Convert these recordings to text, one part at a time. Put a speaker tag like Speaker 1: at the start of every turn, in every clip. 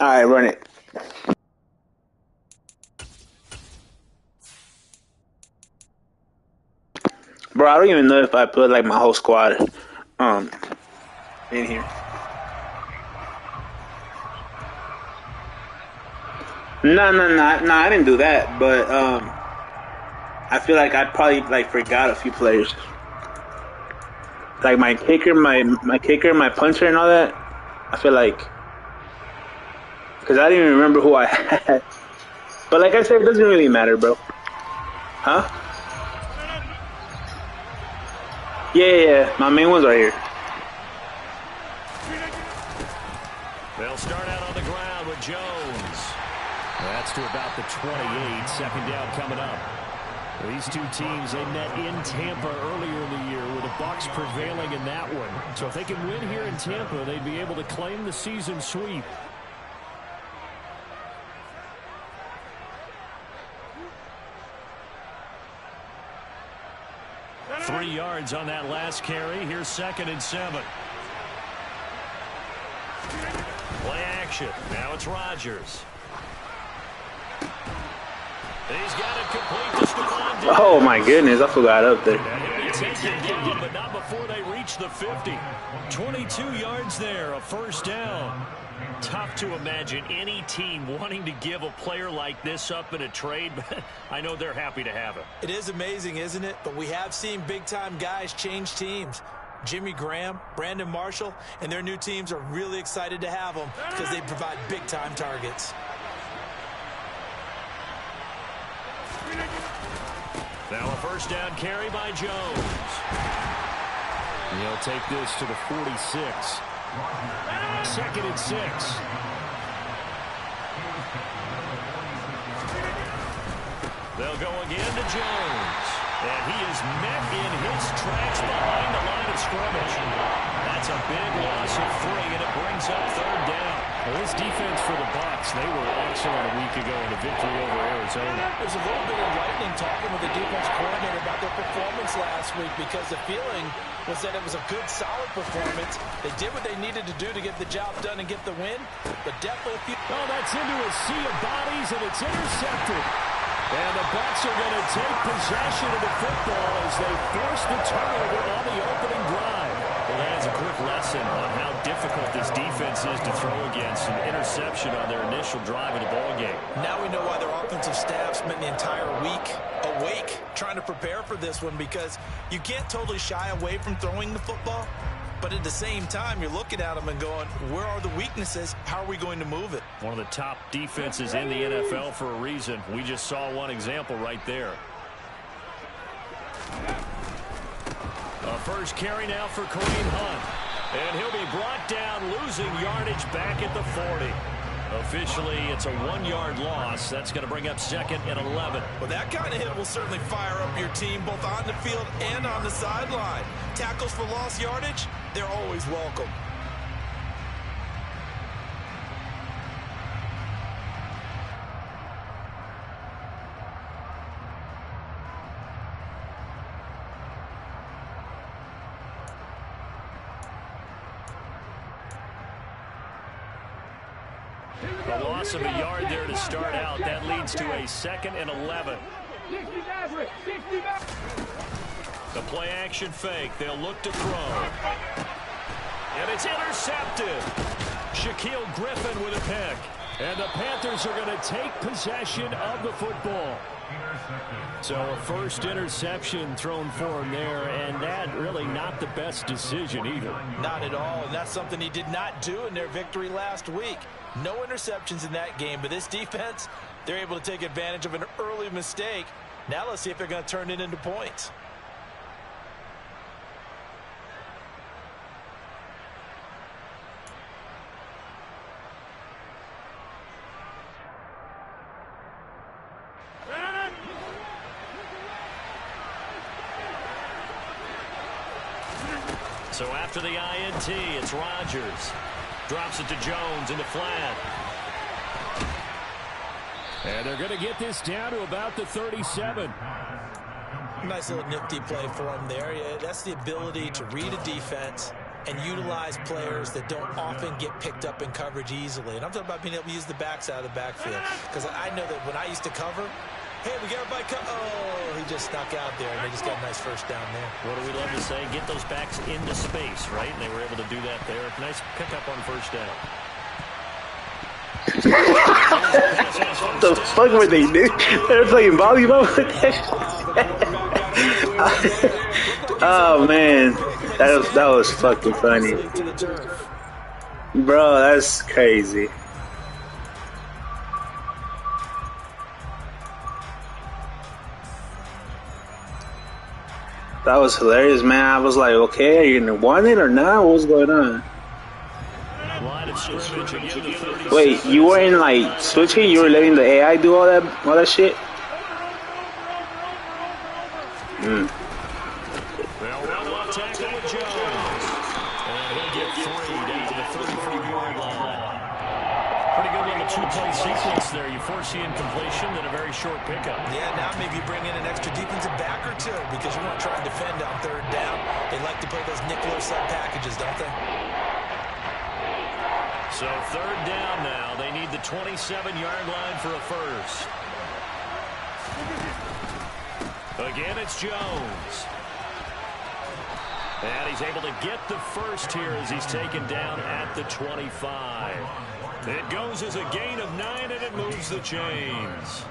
Speaker 1: All right, run it. Bro, I don't even know if I put like my whole squad in here. No, I didn't do that, but I feel like I probably like forgot a few players. Like my kicker, my puncher and all that. I feel like because I didn't even remember who I had. But like I said, it doesn't really matter, bro. Huh? Yeah. My main one's right here.
Speaker 2: They'll start out on the ground with Jones. That's to about the 28. Second down coming up. These two teams, they met in Tampa earlier in the year with the Bucs prevailing in that one. So if they can win here in Tampa, they'd be able to claim the season sweep. Three yards on that last carry. Here's 2nd and 7. Play action. Now it's Rodgers. He's got it complete to Stephon Diggs.
Speaker 1: Oh my goodness, I forgot up there.
Speaker 2: He'll be taken down, but not before they reach the 50. 22 yards there, a first down. Tough to imagine any team wanting to give a player like this up in a trade, but I know they're happy to have it.
Speaker 3: It is amazing, isn't it? But we have seen big-time guys change teams. Jimmy Graham, Brandon Marshall, and their new teams are really excited to have them because they provide big-time targets.
Speaker 2: Now a first down carry by Jones. He'll take this to the 46. 2nd and 6. They'll go again to Jones. And he is met in his tracks behind the line of scrimmage. That's a big loss of 3, and it brings up 3rd down. Well, this defense for the Bucs, they were excellent a week ago in a victory over Arizona.
Speaker 3: There's a little bit of lightning talking with the defense coordinator about their performance last week because the feeling was that it was a good, solid performance. They did what they needed to do to get the job done and get the win, but definitely a few...
Speaker 2: Oh, that's into a sea of bodies, and it's intercepted. And the Bucs are going to take possession of the football as they force the turnover on the opening drive. Well, that's a quick lesson on how difficult this defense is to throw against. An interception on their initial drive of the ballgame.
Speaker 3: Now we know why their offensive staff spent the entire week awake trying to prepare for this one, because you can't totally shy away from throwing the football. But at the same time, you're looking at them and going, where are the weaknesses? How are we going to move it?
Speaker 2: One of the top defenses in the NFL for a reason. We just saw one example right there. A first carry now for Kareem Hunt. And he'll be brought down, losing yardage back at the 40. Officially, it's a 1-yard loss. That's going to bring up 2nd and 11.
Speaker 3: Well, that kind of hit will certainly fire up your team both on the field and on the sideline. Tackles for lost yardage, they're always welcome.
Speaker 2: A loss of a yard there to start out. That leads to a 2nd and 11. The play action fake. They'll look to throw. And it's intercepted. Shaquill Griffin with a pick. And the Panthers are going to take possession of the football. So a first interception thrown for him there, and that really not the best decision either.
Speaker 3: Not at all, and that's something he did not do in their victory last week. No interceptions in that game, but this defense, they're able to take advantage of an early mistake. Now let's see if they're going to turn it into points.
Speaker 2: So after the INT, it's Rodgers. Drops it to Jones into flat. And they're going to get this down to about the 37.
Speaker 3: Nice little nifty play for him there. Yeah, that's the ability to read a defense and utilize players that don't often get picked up in coverage easily. And I'm talking about being able to use the backside of the backfield. Because I know that when I used to cover, hey, we got everybody oh, he just snuck out there, and they just got a nice first down there.
Speaker 2: What do we love to say? Get those backs into space, right? And they were able to do that there. Nice pickup on first down.
Speaker 1: What the fuck were they doing? They were playing volleyball with that. Oh man, that was fucking funny, bro. That's crazy. That was hilarious, man. I was like, okay, are you gonna want it or not? What was going on? Wait, you weren't like switching? You were letting the AI do all that shit?
Speaker 2: They'll run off tackle with Jones. And he'll get 3 down to the 34-yard line. Pretty good little two-play sequence there. You force the incompletion, then a very short pickup.
Speaker 3: Yeah, now maybe you bring in an extra defensive back or two because you want to try and defend on third down. They like to play those nickel or sub packages, don't they?
Speaker 2: So third down now. They need the 27-yard line for a first. Again, it's Jones. And he's able to get the first here as he's taken down at the 25. It goes as a gain of 9, and it moves the chains.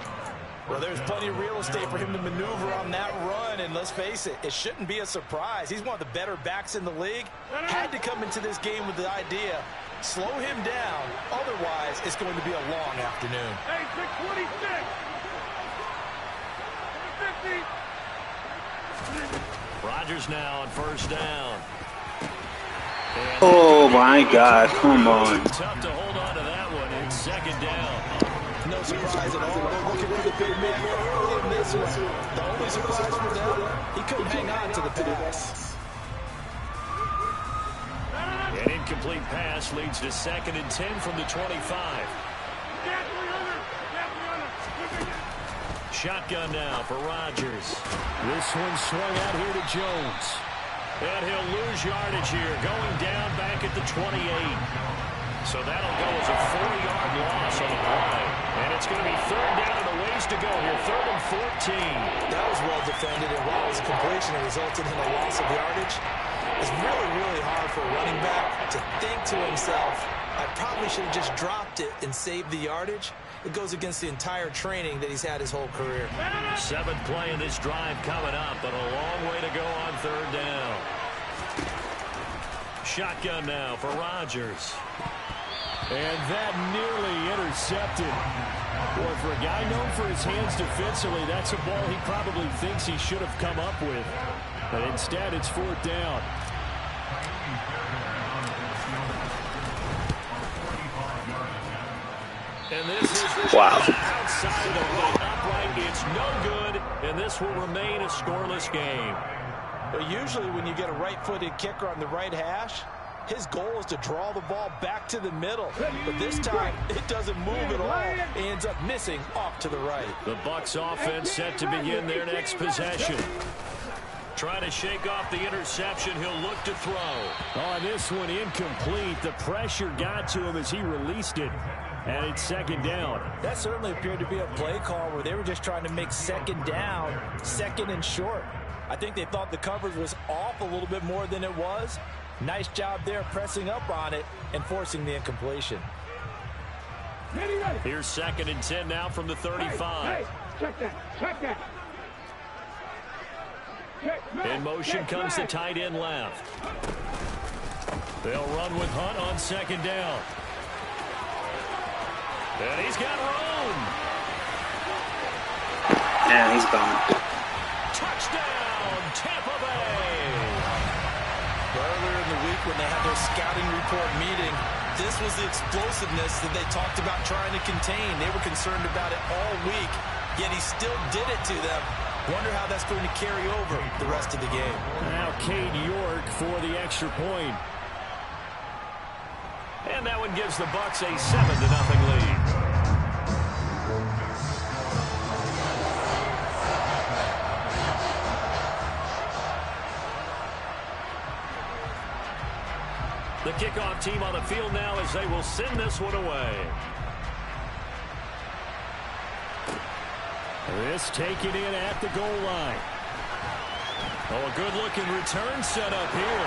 Speaker 3: Well, there's plenty of real estate for him to maneuver on that run, and let's face it, it shouldn't be a surprise. He's one of the better backs in the league. Had to come into this game with the idea, slow him down, otherwise it's going to be a long afternoon.
Speaker 4: Hey, 626! 50!
Speaker 2: Rodgers now on first down. And
Speaker 1: Oh my God, come on.
Speaker 2: tough to hold on to that one. It's second down.
Speaker 3: No surprise at all. They're looking for the big man early in this one. The only surprise for them, he couldn't hang on to the pass.
Speaker 2: An incomplete pass leads to 2nd and 10 from the 25. Shotgun now for Rodgers. This one swung out here to Jones. And he'll lose yardage here, going down back at the 28. So that'll go as a 40-yard loss on the play. And it's going to be third down and a ways to go here, 3rd and 14.
Speaker 3: That was well defended, and while it was a completion, it resulted in a loss of yardage. It's really, really hard for a running back to think to himself, I probably should have just dropped it and saved the yardage. It goes against the entire training that he's had his whole career.
Speaker 2: 7th play in this drive coming up, but a long way to go on third down. Shotgun now for Rodgers. And that nearly intercepted. Boy, for a guy known for his hands defensively, that's a ball he probably thinks he should have come up with. But instead, it's 4th down. And this is outside the right upright. It's no good, and this will remain a scoreless game.
Speaker 3: But usually when you get a right-footed kicker on the right hash, his goal is to draw the ball back to the middle. But this time, it doesn't move at all. He ends up missing off to the right.
Speaker 2: The Bucs offense set to begin their next possession. Trying to shake off the interception. He'll look to throw. On this one, incomplete. The pressure got to him as he released it. And it's 2nd down.
Speaker 3: That certainly appeared to be a play call where they were just trying to make 2nd down, 2nd and short. I think they thought the coverage was off a little bit more than it was. Nice job there pressing up on it and forcing the incompletion.
Speaker 2: Here's 2nd and 10 now from the 35.
Speaker 4: Check that.
Speaker 2: In motion comes the tight end left. They'll run with Hunt on 2nd down. And he's got room.
Speaker 1: Yeah, he's gone.
Speaker 2: Touchdown, Tampa Bay.
Speaker 3: Earlier in the week when they had their scouting report meeting, this was the explosiveness that they talked about trying to contain. They were concerned about it all week, yet he still did it to them. Wonder how that's going to carry over the rest of the game.
Speaker 2: Now Cade York for the extra point. And that one gives the Bucs a 7-0 lead. The kickoff team on the field now as they will send this one away. This taken in at the goal line. Oh, a good-looking return set up here.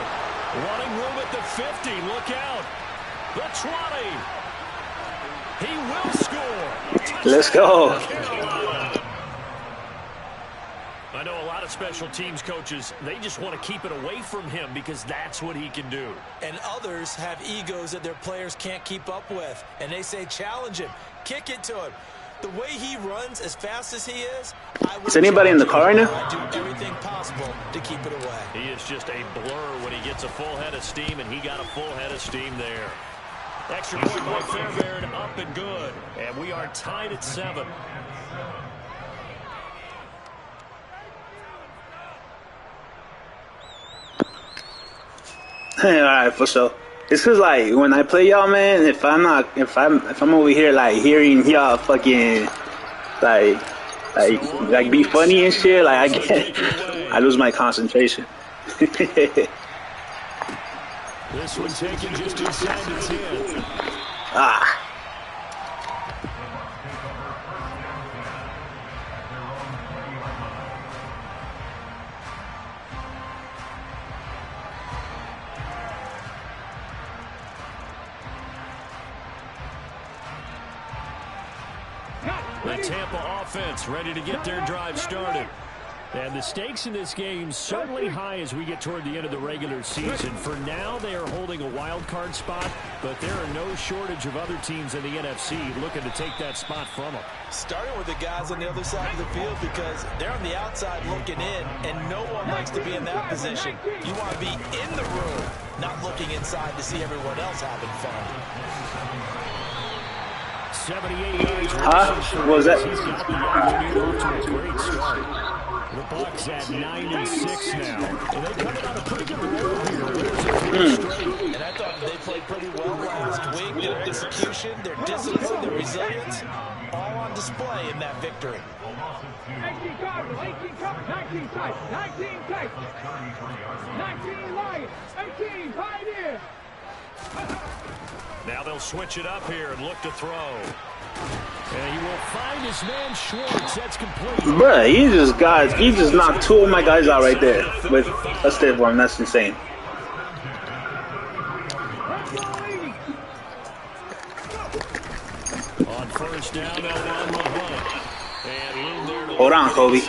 Speaker 2: Running room at the 50. Look out. The 20. He will score.
Speaker 1: Let's go.
Speaker 2: I know a lot of special teams coaches, they just want to keep it away from him because that's what he can do.
Speaker 3: And others have egos that their players can't keep up with. And they say, challenge him. Kick it to him. The way he runs as fast as he is,
Speaker 1: is anybody in the car right now?
Speaker 3: I do everything possible to keep it away.
Speaker 2: He is just a blur when he gets a full head of steam, and he got a full head of steam there. Extra point by Fairbairn, up and good. And we are tied at 7.
Speaker 1: All right, for sure. It's cause like when I play y'all, man, if I'm over here like hearing y'all fucking like be funny and shit, like I lose my concentration.
Speaker 2: This one taken just inside the 10.
Speaker 1: Ah.
Speaker 2: The Tampa offense ready to get their drive started. And the stakes in this game certainly high as we get toward the end of the regular season. For now, they are holding a wild card spot, but there are no shortage of other teams in the NFC looking to take that spot from them.
Speaker 3: Starting with the guys on the other side of the field because they're on the outside looking in, and no one likes to be in that position. You want to be in the room, not looking inside to see everyone else having fun.
Speaker 2: 78 yards.
Speaker 1: What was that?
Speaker 2: He's got the opportunity to a great start. The Bucs at 9-6 now. And they're coming on a pretty good roll here.
Speaker 3: And I thought they played pretty well last week. Their execution, their discipline, their resilience, all on display in that victory.
Speaker 4: 18 Cardinals, 18 Cubs, 19 Titans, 19 Titans, 19 Lions, 18 Pioneers.
Speaker 2: Now they'll switch it up here and look to throw. And he will find his man Schwartz. That's complete.
Speaker 1: Bruh, he just knocked 2 of my guys out right there with a stiff one. That's insane.
Speaker 2: On first down, they'll run with Hunt. And there to
Speaker 1: Hold on, Kobe.
Speaker 2: 8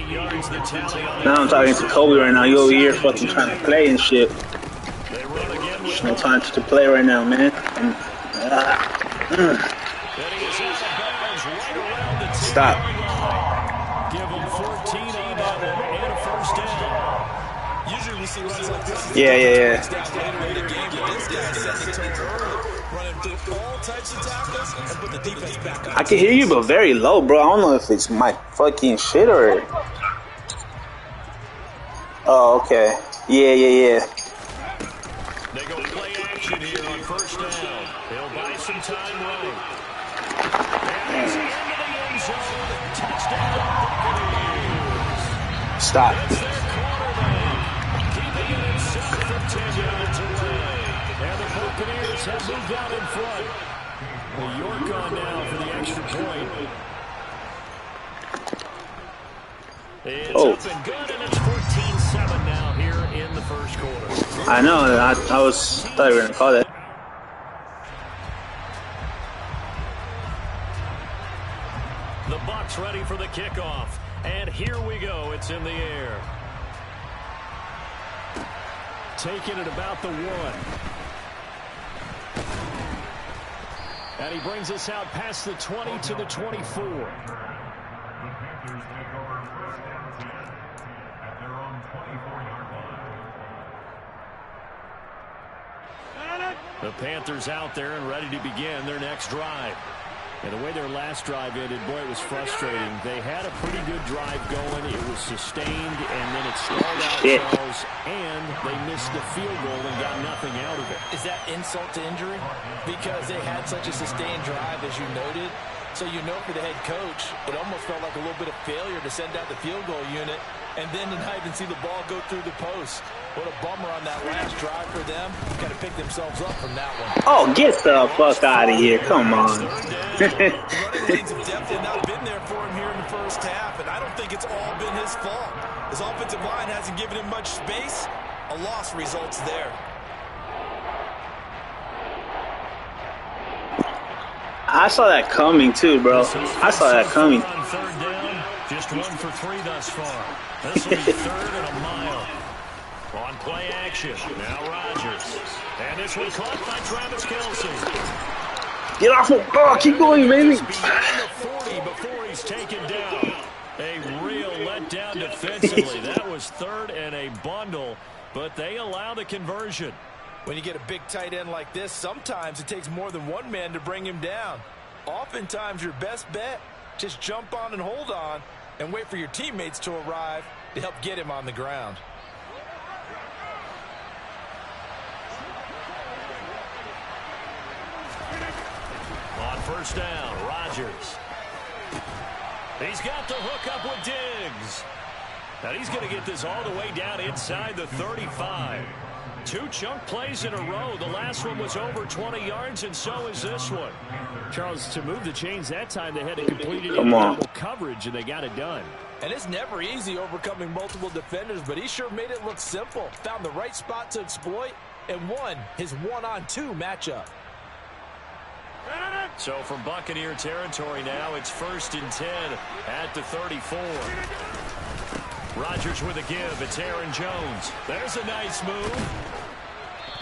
Speaker 2: yards the tally on
Speaker 1: Now I'm talking to Kobe right now. You over here fucking trying to play and shit.
Speaker 2: They run again with
Speaker 1: No time to play right now, man. Stop.
Speaker 2: Give him 14 on that one and a first down.
Speaker 3: Usually we see runs like this.
Speaker 1: Yeah.
Speaker 3: Later in the game, but this guy set the tone early, running through all types of tackles and put the defense back on.
Speaker 1: I can hear you, but very low, bro. I don't know if it's my fucking shit or. Oh, okay. Yeah.
Speaker 2: They go play action here on first down. They'll buy some time running. And he's into the end zone. Touchdown, Buccaneers.
Speaker 1: Stop.
Speaker 2: It's their quarterback, keeping it himself from 10 yards away. And the Buccaneers have moved out in front. Well, York on now for the extra point. It's up and good, and it's 14-7 now here in the first quarter.
Speaker 1: I know. I thought you were gonna call that.
Speaker 2: The Bucs ready for the kickoff, and here we go. It's in the air. Taking it about the 1. And he brings us out past the 20 to the 24. The Panthers out there and ready to begin their next drive. And the way their last drive ended, boy, it was frustrating. They had a pretty good drive going. It was sustained, and then it stalled out themselves, and they missed the field goal and got nothing out of it.
Speaker 3: Is that insult to injury? Because they had such a sustained drive, as you noted, So you know for the head coach, it almost felt like a little bit of failure to send out the field goal unit and then to not even see the ball go through the post. What a bummer on that last drive for them. Got to pick themselves up from that one.
Speaker 1: Oh, get the fuck out of here. Come on.
Speaker 3: The running lanes have definitely not been there for him here in the first half, and I don't think it's all been his fault. His offensive line hasn't given him much space. A loss results there.
Speaker 1: I saw that coming too, bro. I saw that coming.
Speaker 2: On third down, just 1 for 3 thus far. This will be 3rd and a mile. On play action, now Rodgers. And this one caught by Travis Kelce.
Speaker 1: Get off him. Oh, keep going, baby.
Speaker 2: Beyond the 40 before he's taken down. A real letdown defensively. That was 3rd and a bundle, but they allow the conversion.
Speaker 3: When you get a big tight end like this, sometimes it takes more than one man to bring him down. Oftentimes, your best bet, just jump on and hold on and wait for your teammates to arrive to help get him on the ground.
Speaker 2: On first down, Rodgers. He's got the hook up with Diggs. And he's going to get this all the way down inside the 35. 2 chunk plays in a row. The last one was over 20 yards, and so is this one. Charles, to move the chains that time, they had to complete it in double coverage, and they got it done.
Speaker 3: And it's never easy overcoming multiple defenders, but he sure made it look simple. Found the right spot to exploit and won his 1-on-2 matchup.
Speaker 2: So from Buccaneer territory now, it's 1st and 10 at the 34. Rodgers with a give. It's Aaron Jones. There's a nice move.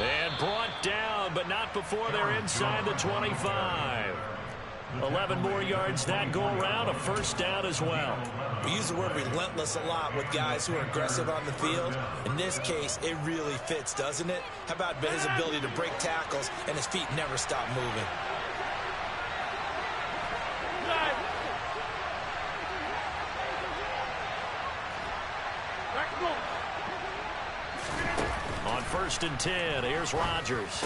Speaker 2: And brought down, but not before they're inside the 25. 11 more yards that go around. A first down as well.
Speaker 3: We use the word relentless a lot with guys who are aggressive on the field. In this case, it really fits, doesn't it? How about his ability to break tackles and his feet never stop moving?
Speaker 2: On 1st and 10, here's Rodgers.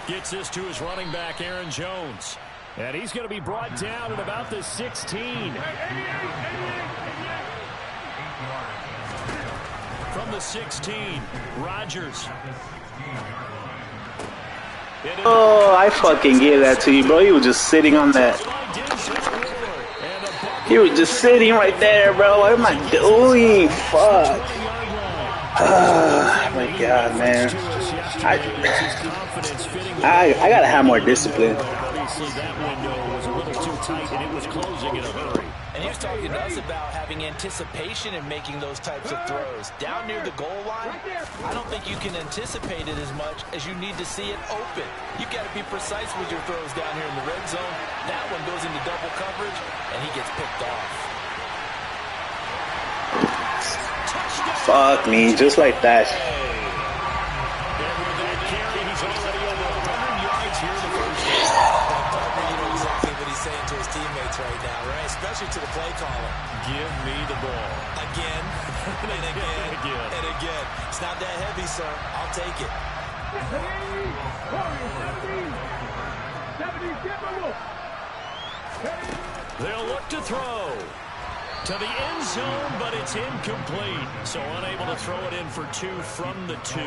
Speaker 2: Gets this to his running back, Aaron Jones. And he's going to be brought down at about the 16. From the 16, Rodgers.
Speaker 1: Oh, I fucking gave that to you, bro. You were just sitting on that. You were just sitting right there, bro. What am I doing? Fuck. Oh, my God, man. I gotta have more discipline.
Speaker 2: Obviously, that window was a little too tight, and it was closing in a hurry.
Speaker 3: And he was talking to us about having anticipation in making those types of throws. Down near the goal line, I don't think you can anticipate it as much as you need to see it open. You've got to be precise with your throws down here in the red zone. That one goes into double coverage, and he gets picked off.
Speaker 1: Fuck me, just like that.
Speaker 3: Especially to the play caller.
Speaker 2: Give me the ball.
Speaker 3: Again, and again, and again. It's not that heavy, sir. I'll take
Speaker 2: it. They'll look to throw. To the end zone, but it's incomplete. So unable to throw it in for 2 from the 2.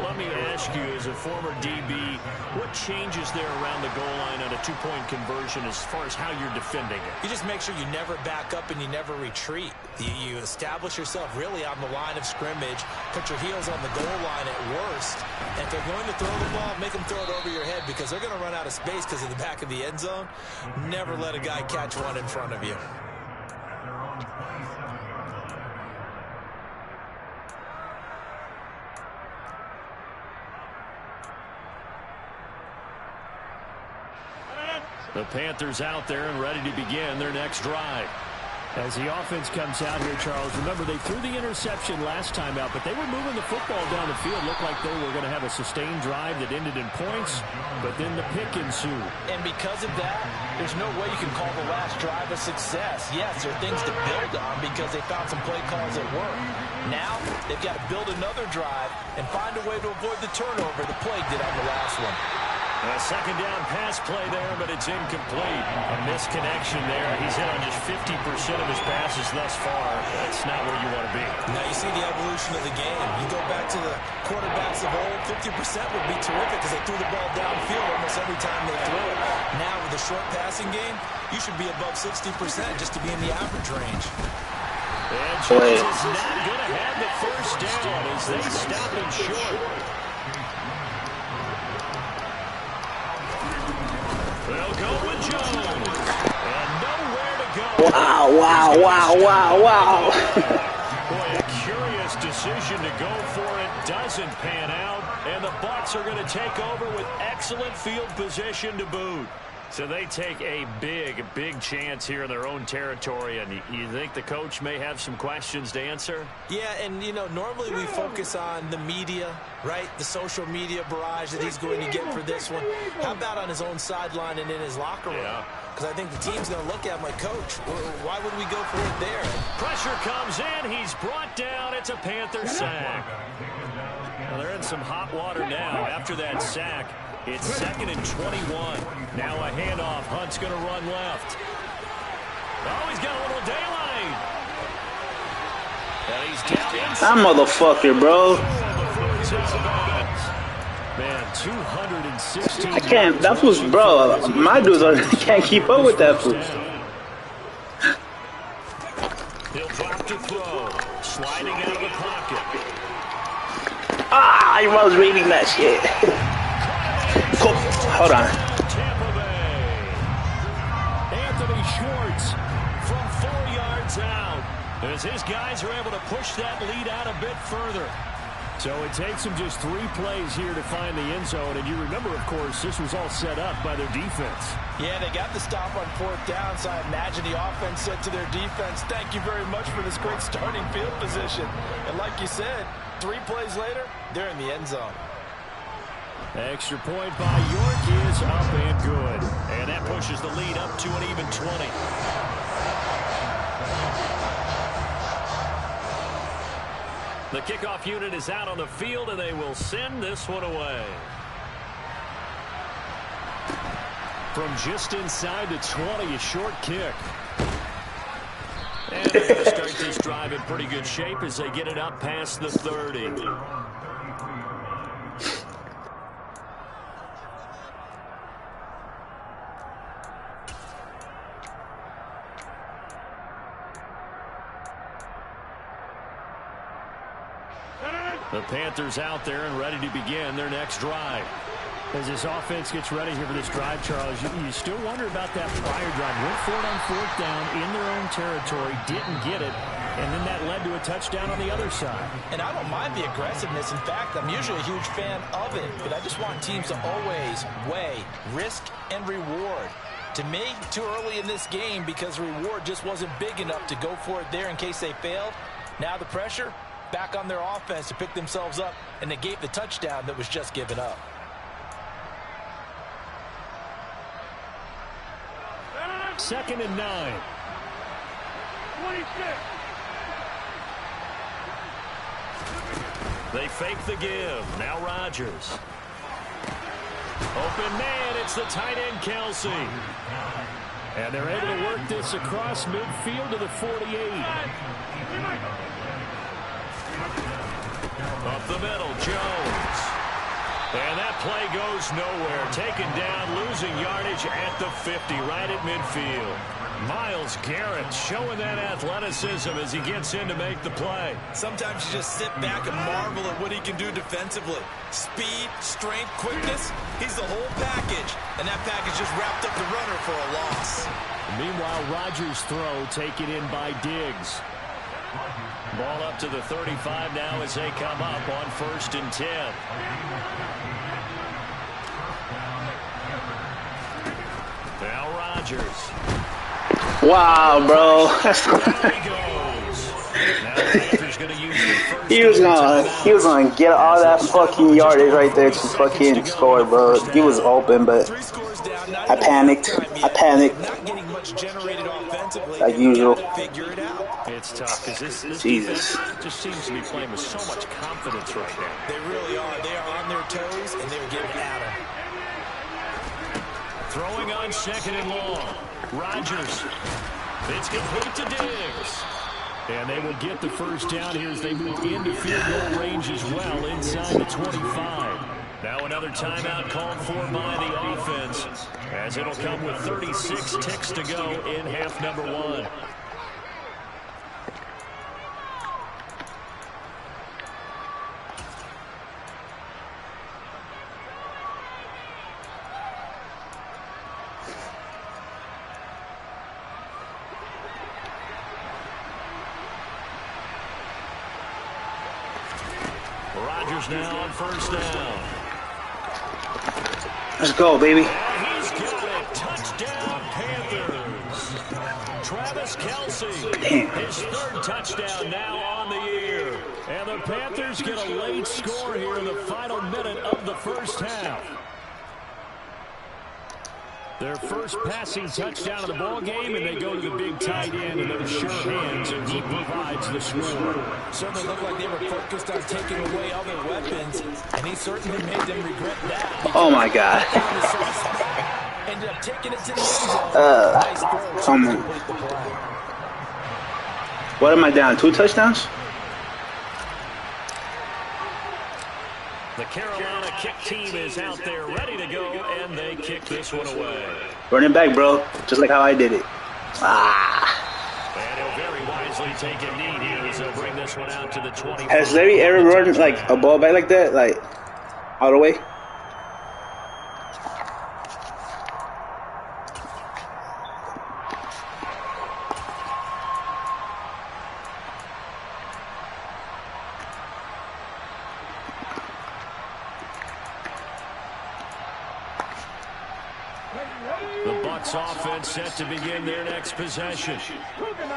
Speaker 2: Let me ask you, as a former DB, what changes there around the goal line on a 2-point conversion as far as how you're defending it?
Speaker 3: You just make sure you never back up and you never retreat. You establish yourself really on the line of scrimmage, put your heels on the goal line at worst, and if they're going to throw the ball, make them throw it over your head because they're going to run out of space because of the back of the end zone. Never let a guy catch one in front of you.
Speaker 2: The Panthers out there and ready to begin their next drive. As the offense comes out here, Charles, remember they threw the interception last time out, but they were moving the football down the field. Looked like they were going to have a sustained drive that ended in points, but then the pick ensued.
Speaker 3: And because of that, there's no way you can call the last drive a success. Yes, there are things to build on because they found some play calls that work. Now, they've got to build another drive and find a way to avoid the turnover the play did on the last one.
Speaker 2: A second down pass play there, but it's incomplete. A misconnection there. He's hit on just 50% of his passes thus far. That's not where you want to be.
Speaker 3: Now you see the evolution of the game. You go back to the quarterbacks of old, 50% would be terrific because they threw the ball downfield almost every time they threw it. Now with the short passing game, you should be above 60% just to be in the average range.
Speaker 2: And Jones is not going to have the first down as they stop him short. They'll go with Jones. And nowhere to go.
Speaker 1: Wow.
Speaker 2: Boy, a curious decision to go for it. Doesn't pan out. And the Bucs are going to take over with excellent field position to boot. So they take a big chance here in their own territory. And you think the coach may have some questions to answer?
Speaker 3: Yeah, and, you know, normally we focus on the media, right? The social media barrage that he's going to get for this one. How about on his own sideline and in his locker room? Because I think the team's going to look at him like, Coach, why would we go for it there?
Speaker 2: Pressure comes in. He's brought down. It's a Panther sack. Well, they're in some hot water now after that sack. It's 2nd and 21. Now a handoff. Hunt's going to run left. Oh, he's got a little daylight. And he's down inside.
Speaker 1: That motherfucker, bro.
Speaker 2: Man, 216.
Speaker 1: I can't. That was, bro. My dudes can't keep up with that fool.
Speaker 2: He'll drop to throw. Sliding out of the pocket.
Speaker 1: I was reading that shit. Hold on.
Speaker 2: Tampa Bay. Anthony Schwartz from 4 yards out. As his guys are able to push that lead out a bit further. So it takes them just 3 plays here to find the end zone. And you remember, of course, this was all set up by their defense.
Speaker 3: Yeah, they got the stop on 4th down, so I imagine the offense said to their defense, thank you very much for this great starting field position. And like you said, 3 plays later, they're in the end zone.
Speaker 2: Extra point by York is up and good. And that pushes the lead up to an even 20. The kickoff unit is out on the field, and they will send this one away. From just inside the 20, a short kick. And they're going to start this drive in pretty good shape as they get it up past the 30. The Panthers out there and ready to begin their next drive. As this offense gets ready here for this drive, Charles, you still wonder about that prior drive. Went for it on 4th down in their own territory, didn't get it, and then that led to a touchdown on the other side.
Speaker 3: And I don't mind the aggressiveness. In fact, I'm usually a huge fan of it, but I just want teams to always weigh risk and reward. To me, too early in this game because reward just wasn't big enough to go for it there in case they failed. Now the pressure back on their offense to pick themselves up and negate the touchdown that was just given up.
Speaker 2: Second and 9.
Speaker 4: 26.
Speaker 2: They fake the give. Now Rodgers. Open man, it's the tight end Kelsey. And they're able to work this across midfield to the 48. Up the middle, Jones. And that play goes nowhere. Taken down, losing yardage at the 50, right at midfield. Myles Garrett showing that athleticism as he gets in to make the play.
Speaker 3: Sometimes you just sit back and marvel at what he can do defensively. Speed, strength, quickness, he's the whole package. And that package just wrapped up the runner for a loss.
Speaker 2: Meanwhile, Rodgers' throw taken in by Diggs. Ball up to the 35 now as they come up on 1st and 10. Now Rodgers.
Speaker 1: Wow, bro. He was gonna get all that fucking yardage right there to fucking score, bro. He was open, but I panicked. Like usual.
Speaker 2: It's tough because this
Speaker 1: Jesus.
Speaker 2: just seems to be playing with so much confidence right now.
Speaker 3: They really are. They are on their toes, and they're getting at them.
Speaker 2: Throwing on 2nd and long. Rodgers. It's complete to Diggs. And they will get the first down here as they move into field goal range as well inside the 25. Now another timeout called for by the offense as it'll come with 36 ticks to go in half number 1. Rodgers now on first down.
Speaker 1: Let's go, baby.
Speaker 2: And he's got it. Touchdown, Panthers. Travis Kelce.
Speaker 1: Damn.
Speaker 2: His 3rd touchdown now on the year. And the Panthers get a late score here in the final minute of the first half. Their first passing touchdown of the ball game, and they go to the big tight end in those sure hands, and he provides the score.
Speaker 3: Certainly looked like they were focused on taking away all their weapons, and he certainly made them regret that.
Speaker 1: Oh my God.
Speaker 3: Ended up taking it to the end zone. Nice
Speaker 1: Come on. What am I down? 2 touchdowns?
Speaker 2: The Carolina kick team is out there ready to go, and they kick this one away.
Speaker 1: Run it back, bro. Just like how I did it.
Speaker 2: And he'll very wisely take a knee here as they'll bring this one out to the 20.
Speaker 1: Has Larry ever run like a ball back like that? Like, all the way?
Speaker 2: Offense set to begin their next possession.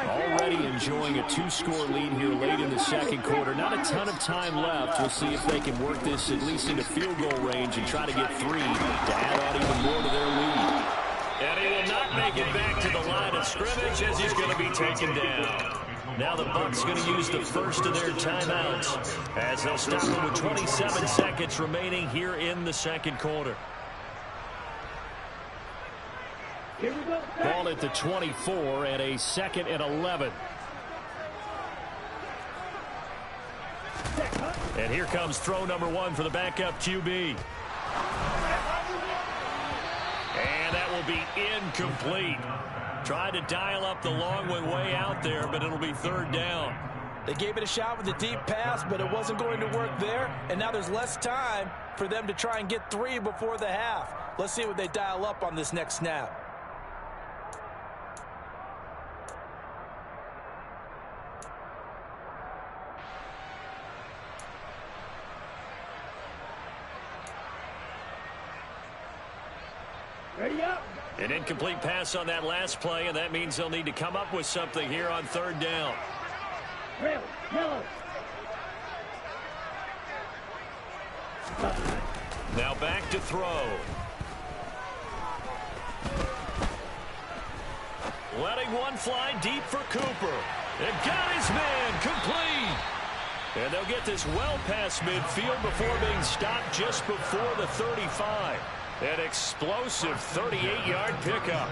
Speaker 2: Already enjoying a 2-score lead here late in the second quarter. Not a ton of time left. We'll see if they can work this at least into field goal range and try to get 3 to add on even more to their lead. And he will not make it back to the line of scrimmage as he's going to be taken down. Now the Bucs going to use the first of their timeouts as they'll stop him with 27 seconds remaining here in the second quarter. Ball at the 24 and a 2nd and 11. And here comes throw number 1 for the backup QB. And that will be incomplete. Tried to dial up the long one way out there, but it'll be 3rd down.
Speaker 3: They gave it a shot with a deep pass, but it wasn't going to work there. And now there's less time for them to try and get 3 before the half. Let's see what they dial up on this next snap.
Speaker 2: An incomplete pass on that last play, and that means they'll need to come up with something here on 3rd down. Now back to throw. Letting one fly deep for Cooper. And got his man complete. And they'll get this well past midfield before being stopped just before the 35. An explosive 38-yard pickup.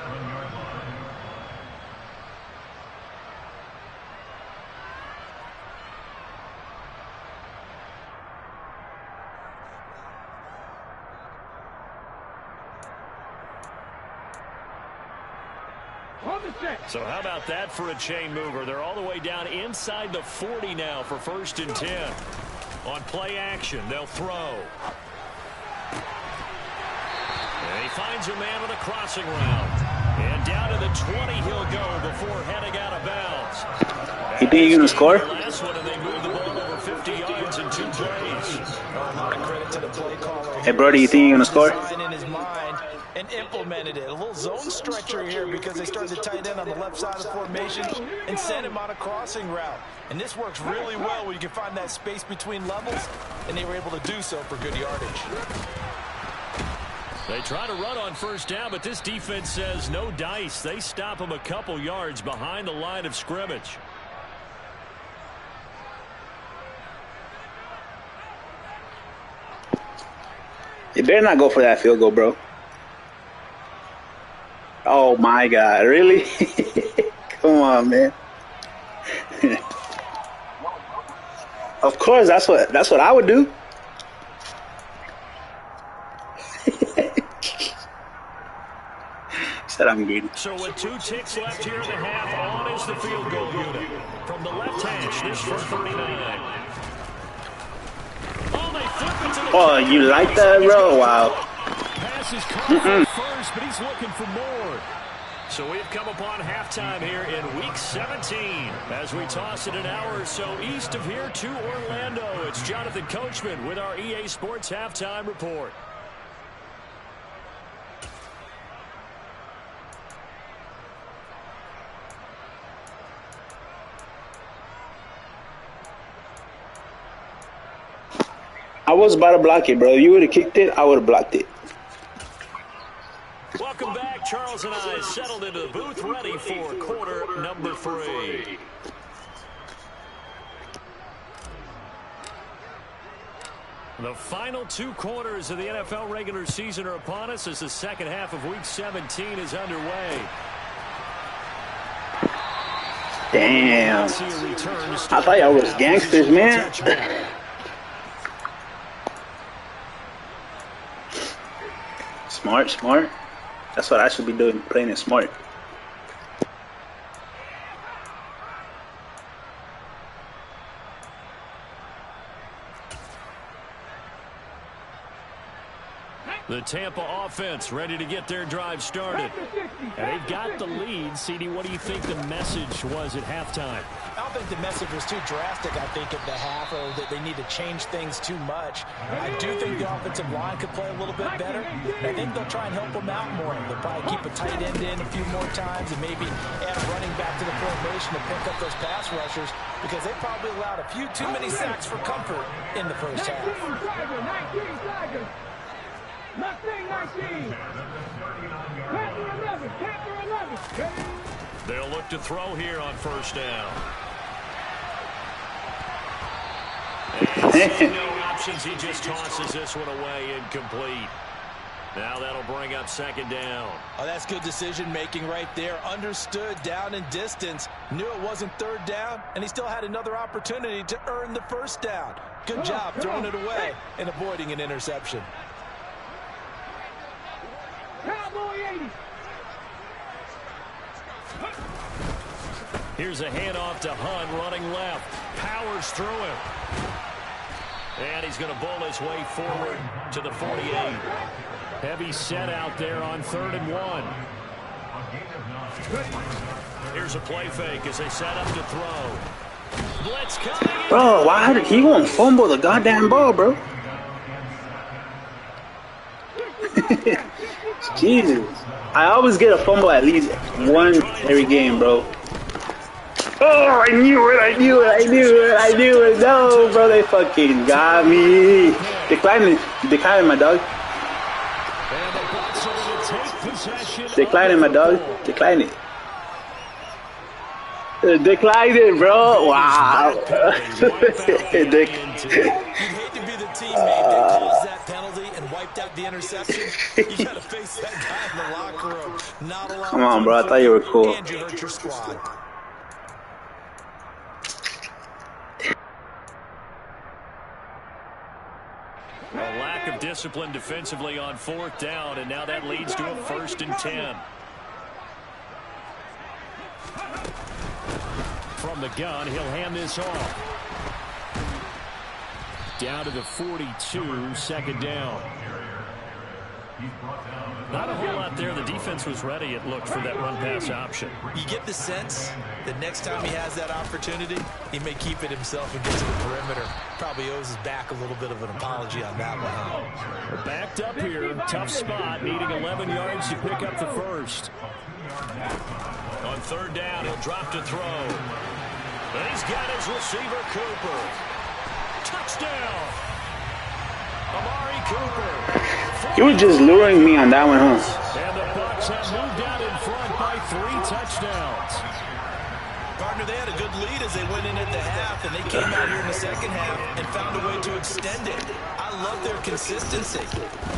Speaker 2: So how about that for a chain mover? They're all the way down inside the 40 now for 1st and 10. On play action, they'll throw. And he finds a man with a crossing route. And down to the 20 he'll go before heading out of bounds.
Speaker 1: You think you're going to score?
Speaker 2: Last one, and they move the ball over 50 yards in 2 plays.
Speaker 3: Credit to the play caller.
Speaker 1: Hey, Brody, you think you're going to score?
Speaker 3: In his mind and implemented it. A little zone stretcher here because they started to tight end on the left side of the formation and sent him on a crossing route. And this works really well where you can find that space between levels, and they were able to do so for good yardage.
Speaker 2: They try to run on 1st down, but this defense says no dice. They stop him a couple yards behind the line of scrimmage.
Speaker 1: You better not go for that field goal, bro. Oh my God! Really? Come on, man. Of course, that's what I would do. Said I'm greedy.
Speaker 2: So with 2 ticks left here in the half, on is the field goal unit. From the left hash, this from 39. Oh, they flip it to the
Speaker 1: Oh, you like that, bro? Wow.
Speaker 2: Pass is caught for first, but he's looking for more. So we've come upon halftime here in Week 17. As we toss it an hour or so east of here to Orlando, it's Jonathan Coachman with our EA Sports Halftime Report.
Speaker 1: I was about to block it, bro. You would have kicked it, I would have blocked it.
Speaker 2: Welcome back. Charles and I settled into the booth, ready for quarter number 3. The final 2 quarters of the NFL regular season are upon us as the second half of Week 17 is underway.
Speaker 1: Damn. I thought y'all was gangsters, man. Smart, smart. That's what I should be doing, playing it smart.
Speaker 2: The Tampa offense ready to get their drive started. And they've got the lead. CD, what do you think the message was at halftime?
Speaker 3: I don't think the message was too drastic, I think, at the half, or that they need to change things too much. I do think the offensive line could play a little bit better. I think they'll try and help them out more. They'll probably keep a tight end in a few more times and maybe add a running back to the formation to pick up those pass rushers, because they probably allowed a few too many sacks for comfort in the first half.
Speaker 4: 19 19. Panther 11. Panther 11.
Speaker 2: They'll look to throw here on first down. And no options. He just tosses this one away incomplete. Now that'll bring up second down.
Speaker 3: Oh, that's good decision-making right there. Understood down and distance. Knew it wasn't third down, and he still had another opportunity to earn the first down. Good job throwing it away and avoiding an interception.
Speaker 4: Cowboy 80.
Speaker 2: Here's a handoff to Hunt running left. Powers through him. And he's going to bowl his way forward to the 48. Heavy set out there on 3rd and 1. Here's a play fake as they set up to throw. Blitz coming.
Speaker 1: Bro, why did he won't fumble the goddamn ball, bro? Jesus. I always get a fumble at least one every game, bro. Oh, I knew it, I knew it, I knew it, I knew it. No, bro, they fucking got me. Declining my dog. Declining my dog. Declining. Decline it, bro. Wow.
Speaker 3: You'd hate to be the teammate that caused that penalty and wiped out the interception. You got to face that guy in the locker room. Not a lot.
Speaker 1: Come on, bro. I thought you were cool.
Speaker 3: And you hurt your squad.
Speaker 2: A lack of discipline defensively on 4th down, and now that leads to a 1st and 10. From the gun, he'll hand this off. Down to the 42, 2nd down. Not a whole lot there. The defense was ready, it looked, for that run-pass option.
Speaker 3: You get the sense that next time he has that opportunity, he may keep it himself and get to the perimeter. Probably owes his back a little bit of an apology on that one.
Speaker 2: We're backed up here. Tough spot, needing 11 yards to pick up the first. On 3rd down, he'll drop to throw. And he's got his receiver, Cooper. Touchdown! Amari Cooper.
Speaker 1: You were just luring me on that one, huh?
Speaker 2: And the Bucs have moved out in front by 3 touchdowns.
Speaker 3: Gardner, they had a good lead as they went in at the half, and they came out here in the second half and found a way to extend it. I love their consistency.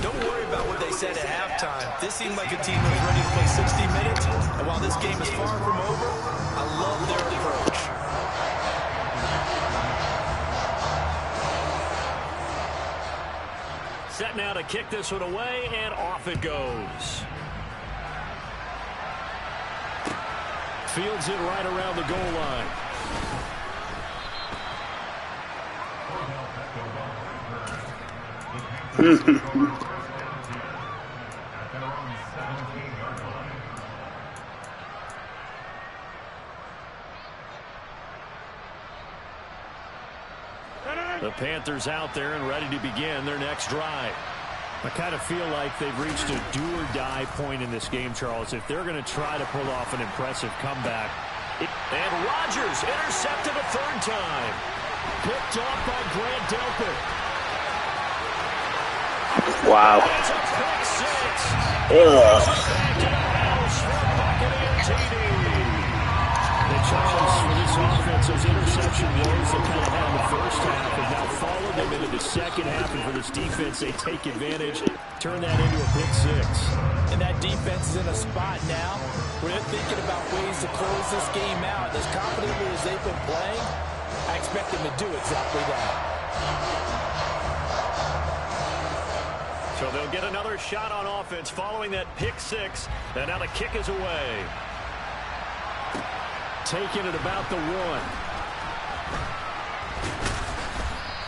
Speaker 3: Don't worry about what they said at halftime. This seemed like a team that was ready to play 60 minutes, and while this game is far from over, I love their approach.
Speaker 2: Set now to kick this one away, and off it goes. Fields it right around the goal line. The Panthers out there and ready to begin their next drive. I kind of feel like they've reached a do-or-die point in this game, Charles. If they're going to try to pull off an impressive comeback. And Rodgers intercepted a third time. Picked off by Grant Delpit.
Speaker 1: Wow.
Speaker 2: That's a pick six.
Speaker 1: Ugh.
Speaker 2: Back to the house for Buccaneer TD. And Charles, for this offense, those interception woes they kind of had in the first half have now followed them into the second half. And for this defense, they take advantage, turn that into a pick six.
Speaker 3: And that defense is in a spot now where they're thinking about ways to close this game out. As confidently as they've been playing, I expect them to do exactly that.
Speaker 2: So they'll get another shot on offense following that pick six. And now the kick is away. Taking it about the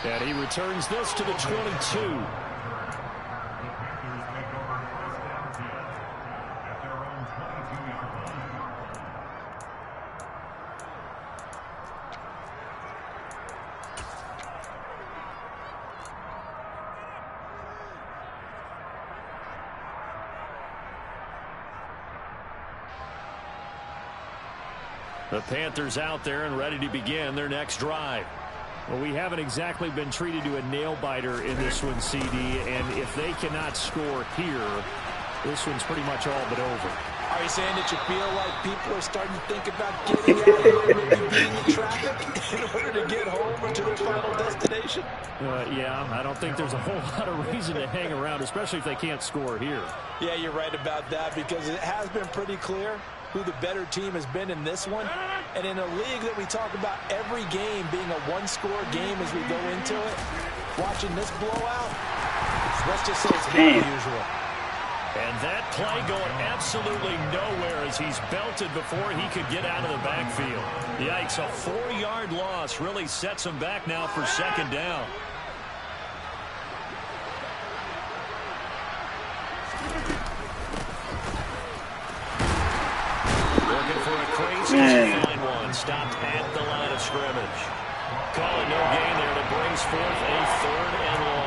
Speaker 2: 1. And he returns this to the 22. The Panthers out there and ready to begin their next drive. Well, we haven't exactly been treated to a nail-biter in this one, CD, and if they cannot score here, this one's pretty much all but over.
Speaker 3: Are you saying that you feel like people are starting to think about getting out of here, maybe being in traffic in order to get home or to their final destination?
Speaker 2: Yeah, I don't think there's a whole lot of reason to hang around, especially if they can't score here.
Speaker 3: Yeah, you're right about that, because it has been pretty clear who the better team has been in this one. And in a league that we talk about every game being a one-score game as we go into it, watching this blowout, let's just say it's more than usual.
Speaker 2: And that play going absolutely nowhere as he's belted before he could get out of the backfield. Yikes, a 4-yard loss really sets him back now for second down. Looking for a crazy fine one. Stopped at the line of scrimmage. Calling no gain there. That brings forth a 3rd and long.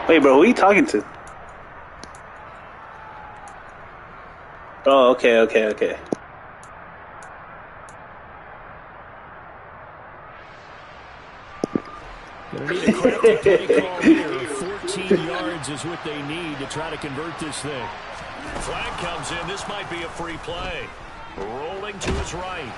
Speaker 1: Wait, bro, who are you talking to? Oh, okay.
Speaker 2: Gonna need a crafty play call here. 14 yards is what they need to try to convert this thing. Flag comes in. This might be a free play. Rolling to his right.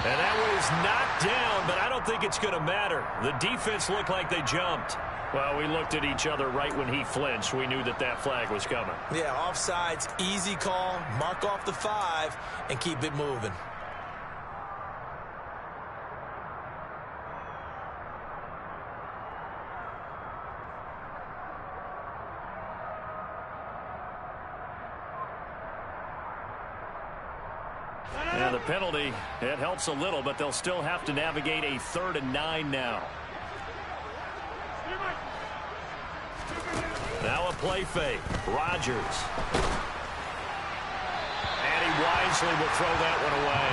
Speaker 2: And that was knocked down, but I don't think it's going to matter. The defense looked like they jumped. Well, we looked at each other right when he flinched. We knew that that flag was coming.
Speaker 3: Yeah, offsides, easy call. Mark off the 5 and keep it moving.
Speaker 2: And the penalty, it helps a little, but they'll still have to navigate a 3rd and 9 now. Now a play fake. Rodgers. And he wisely will throw that one away.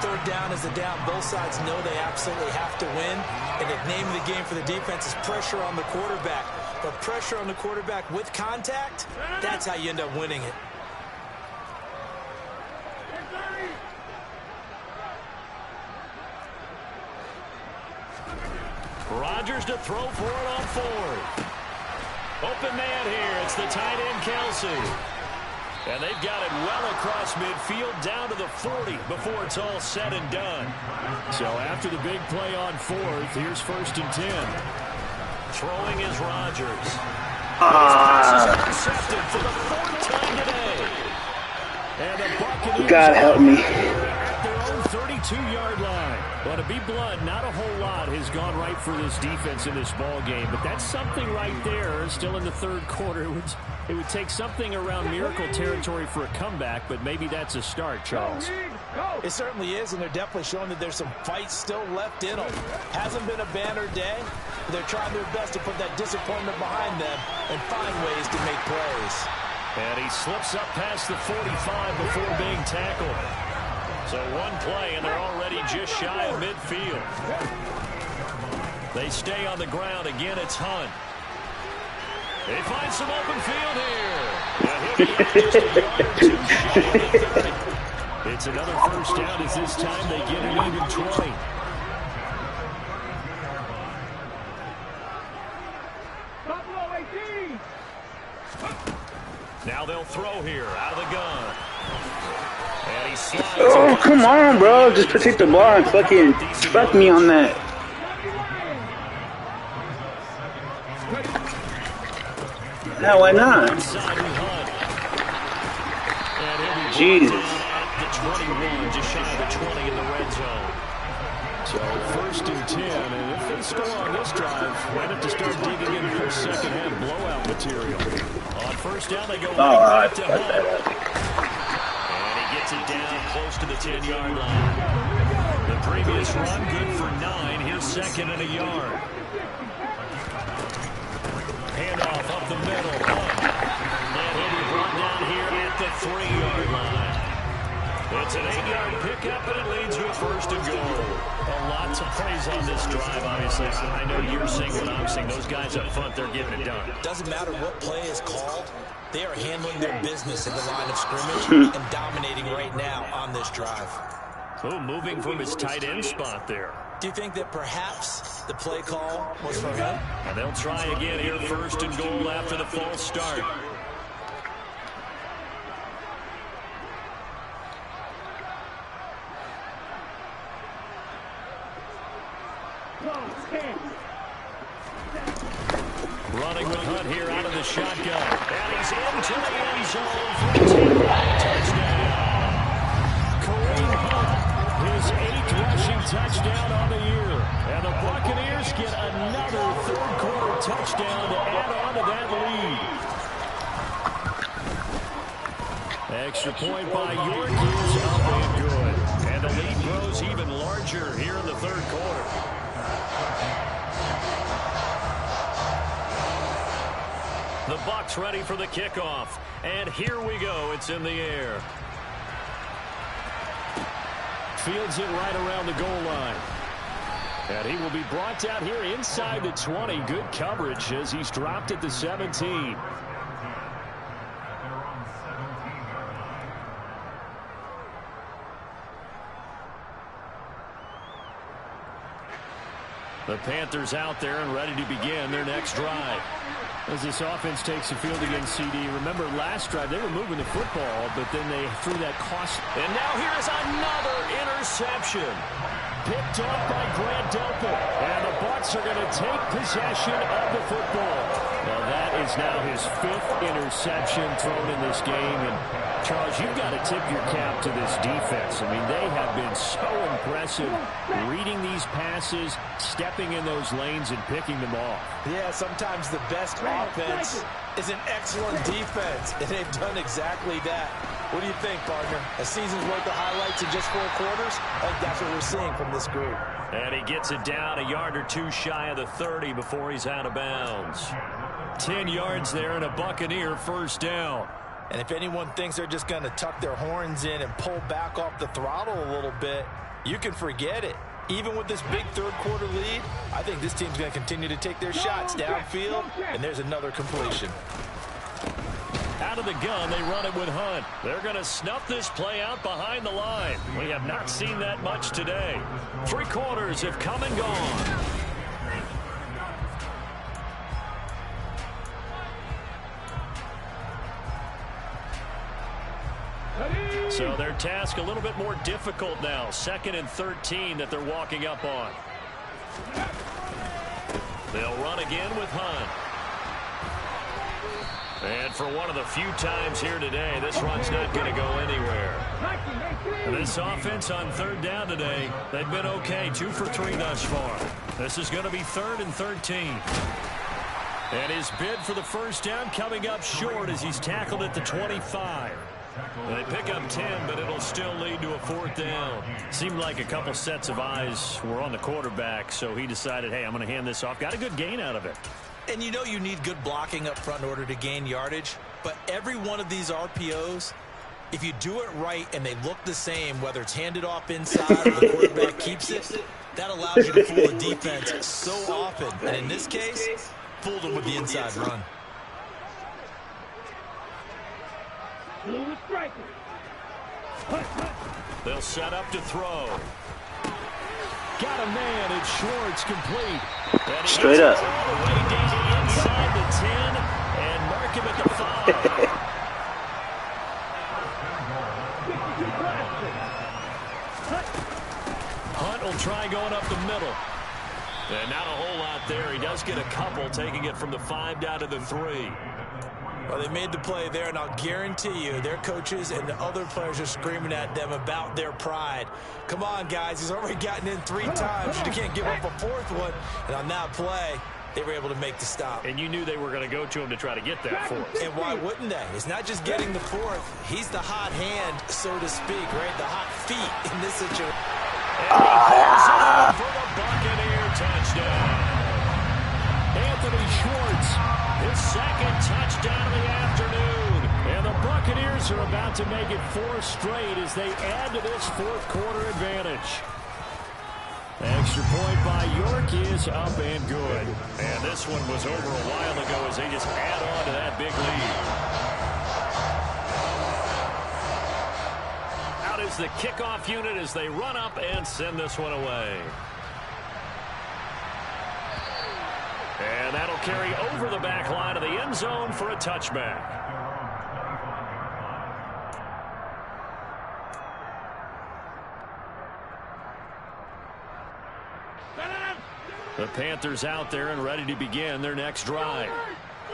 Speaker 3: 3rd down is a down. Both sides know they absolutely have to win. And the name of the game for the defense is pressure on the quarterback. But pressure on the quarterback with contact, that's how you end up winning it.
Speaker 2: Rodgers to throw for it on fourth. Open man here. It's the tight end, Kelsey. And they've got it well across midfield down to the 40 before it's all said and done. So after the big play on fourth, here's 1st and 10. Throwing is Rodgers. His pass is intercepted for the 4th time today. And the Buccaneers
Speaker 1: God help me.
Speaker 2: at their own 32-yard line. But to be blunt, not a whole lot has gone right for this defense in this ball game. But that's something right there. Still in the 3rd quarter. It would take something around miracle territory for a comeback, but maybe that's a start, Charles.
Speaker 3: It certainly is, and they're definitely showing that there's some fight still left in them. Hasn't been a banner day. They're trying their best to put that disappointment behind them and find ways to make plays.
Speaker 2: And he slips up past the 45 before being tackled. So one play, and they're already just shy of midfield. They stay on the ground. Again, it's Hunt. They find some open field here. He'll be up just a yard or two shy of the 30. It's another 1st down as this time they get an even 20. Now they'll throw here out of the gun. And he slides.
Speaker 1: Oh, come on, bro. Just protect the ball and fucking fuck me on that. No, why not? Jesus.
Speaker 2: The 21, just shy of the 20 in the red zone. So 1st and 10, and if they score on this drive, might have to start digging in for 2nd half blowout material. On 1st down, they go right to Hunt. And he gets it down close to the 10-yard line. The previous run, good for 9. Here's 2nd and a yard. Handoff up the middle. And he'll be brought down here at the 3-yard line. It's an 8-yard pickup, and it leads to a 1st and goal. A lot to praise on this drive, obviously. I know you're seeing what I'm seeing. Those guys up front, they're getting it done.
Speaker 3: Doesn't matter what play is called. They are handling their business in the line of scrimmage and dominating right now on this drive.
Speaker 2: Oh, moving from his tight end spot there.
Speaker 3: Do you think that perhaps the play call was for him?
Speaker 2: And they'll try again here, 1st and goal after the false start. Running with Hunt here out of the shotgun. And he's into the end zone. Touchdown. Kareem Hunt, his 8th rushing touchdown on the year. And the Buccaneers get another 3rd quarter touchdown to add on to that lead. Extra point by York is up and good. And the lead grows even larger here in the 3rd quarter. The Bucs ready for the kickoff. And here we go. It's in the air. Fields it right around the goal line. And he will be brought down here inside the 20. Good coverage as he's dropped at the 17. The Panthers out there and ready to begin their next drive. As this offense takes the field against CD. Remember last drive they were moving the football, but then they threw that cost. And now here's another interception. Picked off by Grant Delpit. And the Bucs are going to take possession of the football. Well, that is now his 5th interception thrown in this game. And Charles, you've got to tip your cap to this defense. I mean, they have been so impressive reading these passes, stepping in those lanes, and picking them off.
Speaker 3: Yeah, sometimes the best offense is an excellent defense, and they've done exactly that. What do you think, partner? A season's worth of highlights in just 4 quarters? I think that's what we're seeing from this group.
Speaker 2: And he gets it down a yard or two shy of the 30 before he's out of bounds. 10 yards there and a Buccaneer 1st down.
Speaker 3: And if anyone thinks they're just going to tuck their horns in and pull back off the throttle a little bit, you can forget it. Even with this big 3rd quarter lead, I think this team's going to continue to take their shots downfield, and there's another completion.
Speaker 2: Out of the gun, they run it with Hunt. They're going to snuff this play out behind the line. We have not seen that much today. 3 quarters have come and gone. So their task a little bit more difficult now. 2nd and 13 that they're walking up on. They'll run again with Hunt. And for one of the few times here today, this run's not going to go anywhere. And this offense on 3rd down today, they've been okay. 2 for 3 thus far. This is going to be 3rd and 13. And his bid for the first down coming up short as he's tackled at the 25. They pick up 10, but it'll still lead to a 4th down. Seemed like a couple sets of eyes were on the quarterback, so he decided, hey, I'm going to hand this off. Got a good gain out of it.
Speaker 3: And you know you need good blocking up front in order to gain yardage, but every one of these RPOs, if you do it right and they look the same, whether it's handed off inside or the quarterback keeps it, that allows you to fool the defense so often. And in this case, fooled them with the inside run.
Speaker 2: They'll set up to throw. Got a man. It's Schwartz complete.
Speaker 1: Straight up.
Speaker 2: All the way down inside the 10 and mark him at the 5. Hunt will try going up the middle. And not a whole lot there. He does get a couple, taking it from the 5 down to the 3.
Speaker 3: Well, they made the play there, and I'll guarantee you their coaches and the other players are screaming at them about their pride. Come on, guys. He's already gotten in 3 times. You can't give up a 4th one. And on that play, they were able to make the stop.
Speaker 2: And you knew they were going to go to him to try to get that 4th.
Speaker 3: And why wouldn't they? It's not just getting the 4th. He's the hot hand, so to speak, right? The hot feet in this situation.
Speaker 2: And he pulls it in for the Buccaneer touchdown. Anthony Schwartz, his 2nd touchdown of the afternoon. And the Buccaneers are about to make it 4 straight as they add to this 4th quarter advantage. Extra point by York is up and good. And this one was over a while ago as they just add on to that big lead. Out is the kickoff unit as they run up and send this one away. And that'll carry over the back line of the end zone for a touchback. The Panthers out there and ready to begin their next drive.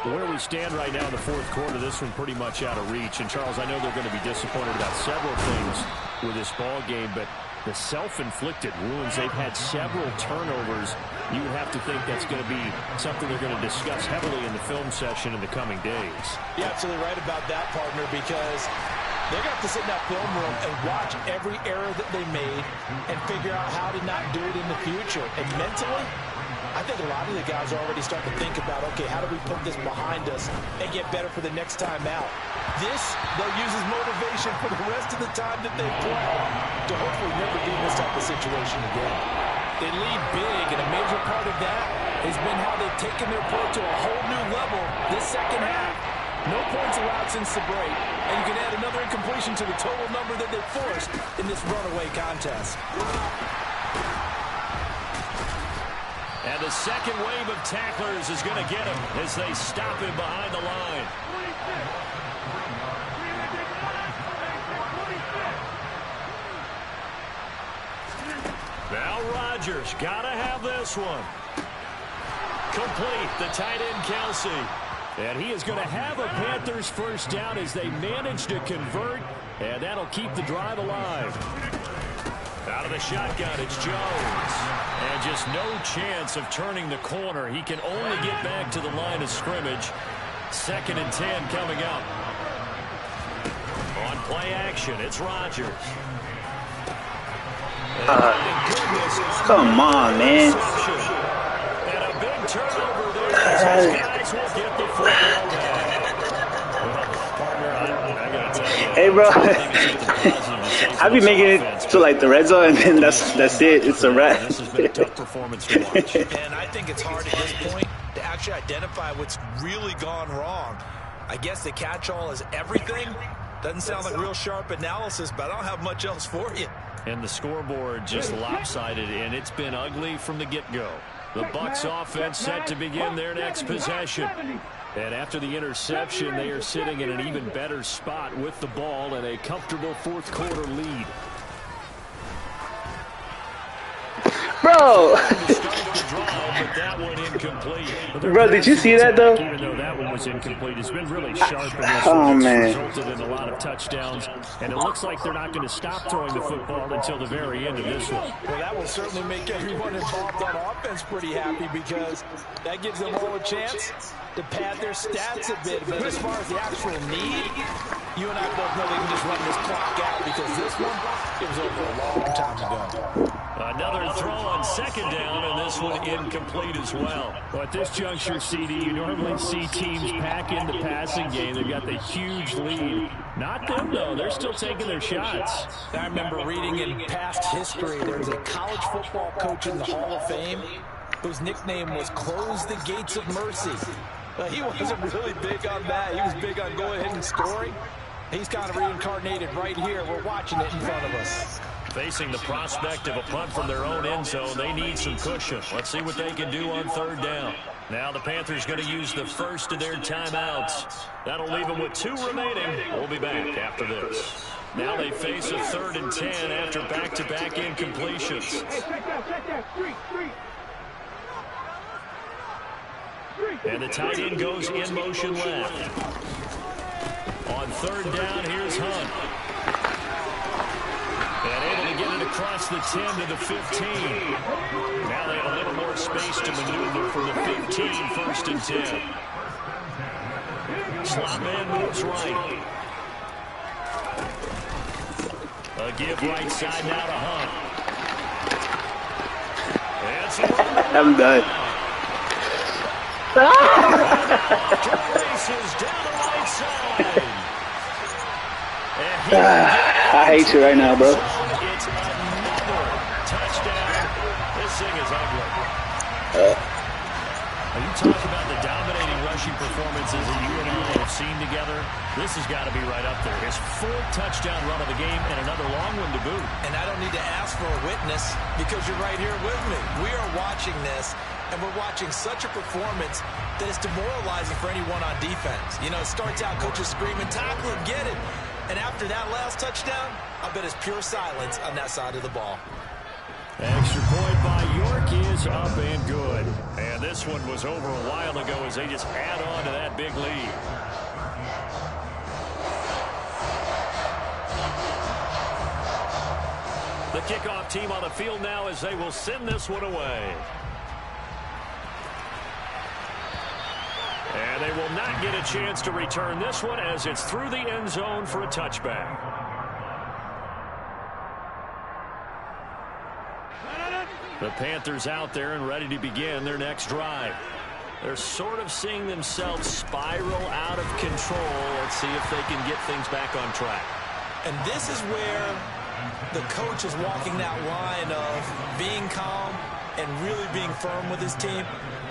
Speaker 2: Where we stand right now in the 4th quarter, this one pretty much out of reach. And, Charles, I know they're going to be disappointed about several things with this ball game, but the self-inflicted wounds, they've had several turnovers. You would have to think that's going to be something they're going to discuss heavily in the film session in the coming days.
Speaker 3: You're absolutely right about that, partner, because they're going to have to sit in that film room and watch every error that they made and figure out how to not do it in the future. And mentally, I think a lot of the guys are already starting to think about, okay, how do we put this behind us and get better for the next time out? This, they'll use as motivation for the rest of the time that they play to hopefully never be in this type of situation again. They lead big, and a major part of that has been how they've taken their play to a whole new level this 2nd half. No points allowed since the break, and you can add another incompletion to the total number that they forced in this runaway contest.
Speaker 2: And the second wave of tacklers is going to get him as they stop him behind the line. Now Rodgers got to have this one. Complete, the tight end Kelsey. And he is going to have a Panthers first down as they manage to convert, and that'll keep the drive alive. Out of the shotgun, it's Jones. And just no chance of turning the corner. He can only get back to the line of scrimmage. 2nd and 10 coming up. On play action, it's Rodgers.
Speaker 1: Come on, man.
Speaker 2: And a big turnover there as those guys will get the football back. Partner, I got to tell you.
Speaker 1: Hey, bro. I be making it to like the red zone, and then that's it. It's a wrap.
Speaker 2: This has been a tough performance to watch.
Speaker 3: And I think it's hard at this point to actually identify what's really gone wrong. I guess the catch-all is everything. Doesn't sound like real sharp analysis, but I don't have much else for you.
Speaker 2: And the scoreboard just lopsided, and it's been ugly from the get-go. The Bucs offense set to begin their next possession. And after the interception, they are sitting in an even better spot with the ball and a comfortable fourth quarter lead.
Speaker 1: Bro! Bro, did you see that though?
Speaker 2: Even though that one was incomplete, it's been really sharp in this
Speaker 1: oh,
Speaker 2: one.
Speaker 1: Man.
Speaker 2: It's resulted in a lot of touchdowns, and it looks like they're not going to stop throwing the football until the very end of this one.
Speaker 3: Well, that will certainly make everyone involved on offense pretty happy because that gives them all a chance to pad their stats a bit. But as far as the actual need, you and I both know they can just run this clock out because this one, it was over a long time ago.
Speaker 2: Another throw on second down, and this one incomplete as well. Well, at this juncture, CD, you normally see teams pack in the passing game. They've got the huge lead. Not them, though. They're still taking their shots.
Speaker 3: I remember reading in past history, there was a college football coach in the Hall of Fame whose nickname was Close the Gates of Mercy. He wasn't really big on that. He was big on going ahead and scoring. He's kind of reincarnated right here. We're watching it in front of us.
Speaker 2: Facing the prospect of a punt from their own end zone, they need some cushion. Let's see what they can do on third down. Now the Panthers going to use the first of their timeouts. That'll leave them with 2 remaining. We'll be back after this. Now they face a 3rd and 10 after back-to-back incompletions. And the tight end goes in motion left. On third down, here's Hunt. And able to get it across the 10 to the 15. Now they have a little more space to maneuver for the 15, 1st and 10. Slot man moves right. A give right side now to Hunt.
Speaker 1: I'm done.
Speaker 2: Races down the right side.
Speaker 1: I hate you right now, bro.
Speaker 2: It's another touchdown. This thing is ugly. When you talk about the dominating rushing performances that you and I have seen together, this has got to be right up there. His 4th touchdown run of the game and another long one to boot.
Speaker 3: And I don't need to ask for a witness because you're right here with me. We are watching this, and we're watching such a performance that is demoralizing for anyone on defense. You know, it starts out coaches screaming, tackle him, get it. And after that last touchdown, I bet it's pure silence on that side of the ball.
Speaker 2: Extra point by York is up and good. And this one was over a while ago as they just add on to that big lead. The kickoff team on the field now as they will send this one away. And they will not get a chance to return this one as it's through the end zone for a touchback. The Panthers out there and ready to begin their next drive. They're sort of seeing themselves spiral out of control. Let's see if they can get things back on track.
Speaker 3: And this is where the coach is walking that line of being calm and really being firm with his team.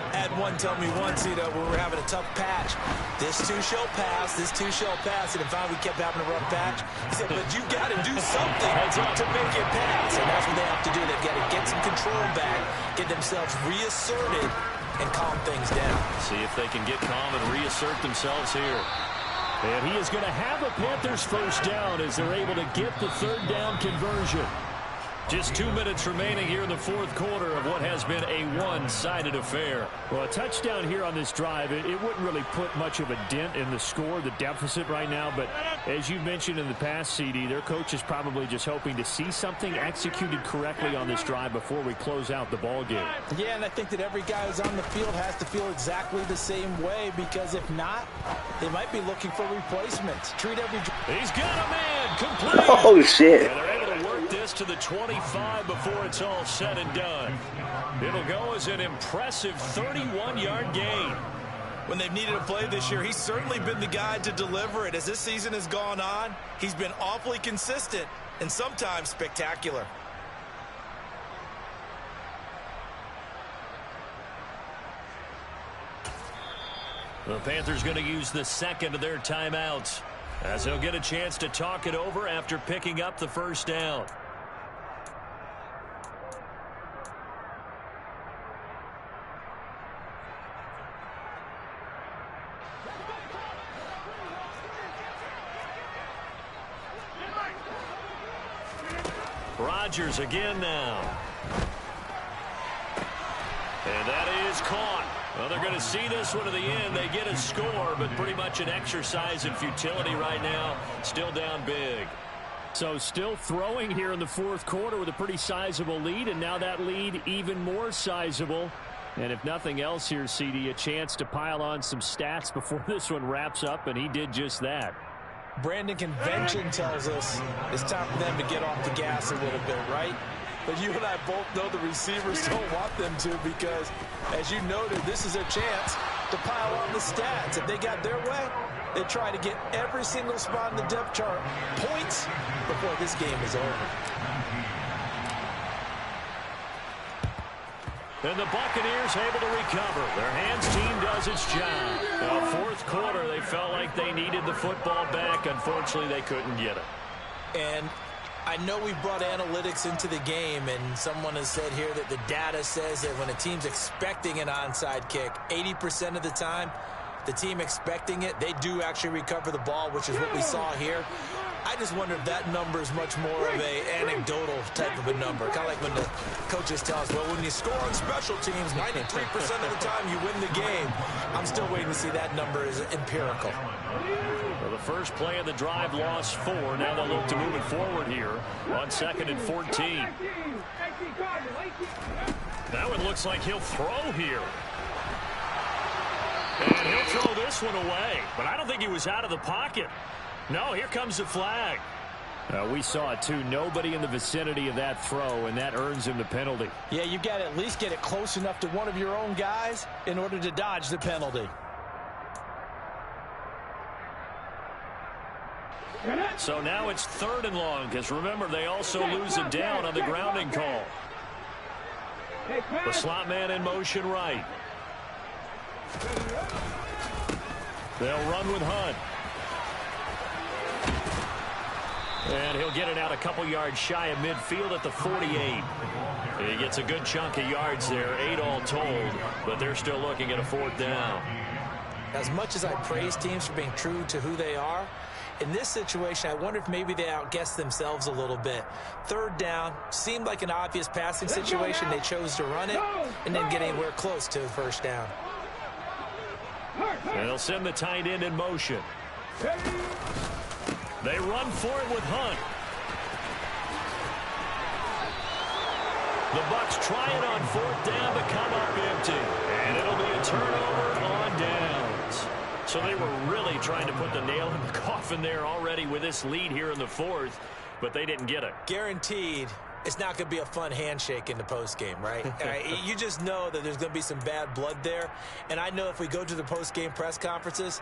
Speaker 3: I had one tell me once, you know, when we were having a tough patch, this too shall pass, this too shall pass, and finally we kept having a rough patch. He said, but you got to do something to make it pass, and that's what they have to do. They've got to get some control back, get themselves reasserted, and calm things down.
Speaker 2: See if they can get calm and reassert themselves here. And he is going to have a Panthers first down as they're able to get the third down conversion. Just 2 minutes remaining here in the fourth quarter of what has been a one-sided affair. Well, a touchdown here on this drive, it wouldn't really put much of a dent in the score, the deficit right now. But as you mentioned in the past, CD, their coach is probably just hoping to see something executed correctly on this drive before we close out the ball game.
Speaker 3: Yeah, and I think that every guy who's on the field has to feel exactly the same way, because if not, they might be looking for replacements. Treat every...
Speaker 2: He's got a man complete.
Speaker 1: Oh, shit.
Speaker 2: And they're able to work this to the 25 before it's all said and done. It'll go as an impressive 31-yard gain.
Speaker 3: When they've needed a play this year, he's certainly been the guy to deliver it. As this season has gone on, he's been awfully consistent and sometimes spectacular.
Speaker 2: The Panthers going to use the second of their timeouts as they'll get a chance to talk it over after picking up the first down. Rodgers again now. And that is caught. Well, they're going to see this one to the end. They get a score, but pretty much an exercise in futility right now. Still down big. So still throwing here in the fourth quarter with a pretty sizable lead, and now that lead even more sizable. And if nothing else here, CD, a chance to pile on some stats before this one wraps up, and he did just that.
Speaker 3: Brandon, convention tells us it's time for them to get off the gas a little bit, right? But you and I both know the receivers don't want them to because, as you noted, this is their chance to pile on the stats. If they got their way, they try to get every single spot in the depth chart points before this game is over.
Speaker 2: And the Buccaneers able to recover. Their hands team does its job. Now, fourth quarter, they felt like they needed the football back. Unfortunately, they couldn't get it.
Speaker 3: And I know we brought analytics into the game, and someone has said here that the data says that when a team's expecting an onside kick, 80% of the time, the team expecting it, they do actually recover the ball, which is what we saw here. I just wonder if that number is much more of a anecdotal type of a number. Kind of like when the coaches tell us, well, when you score on special teams, 93% of the time you win the game. I'm still waiting to see that number is empirical.
Speaker 2: Well, the first play of the drive lost 4. Now they'll look to move it forward here on 2nd and 14. That one looks like he'll throw here. And he'll throw this one away. But I don't think he was out of the pocket. No, here comes the flag. We saw it, too. Nobody in the vicinity of that throw, and that earns him the penalty.
Speaker 3: Yeah, you've got to at least get it close enough to one of your own guys in order to dodge the penalty.
Speaker 2: So now it's 3rd and long, because remember, they also lose it down on the grounding call. The slot man in motion right. They'll run with Hunt. And he'll get it out a couple yards shy of midfield at the 48. He gets a good chunk of yards there, 8 all told, but they're still looking at a 4th down.
Speaker 3: As much as I praise teams for being true to who they are, in this situation, I wonder if maybe they outguessed themselves a little bit. 3rd down seemed like an obvious passing situation. They chose to run it and didn't get anywhere close to the 1st down.
Speaker 2: And they'll send the tight end in motion. They run for it with Hunt. The Bucs try it on 4th down to come up empty. And it'll be a turnover on downs. So they were really trying to put the nail in the coffin there already with this lead here in the 4th, but they didn't get it.
Speaker 3: Guaranteed it's not going to be a fun handshake in the postgame, right? You just know that there's going to be some bad blood there. And I know if we go to the postgame press conferences,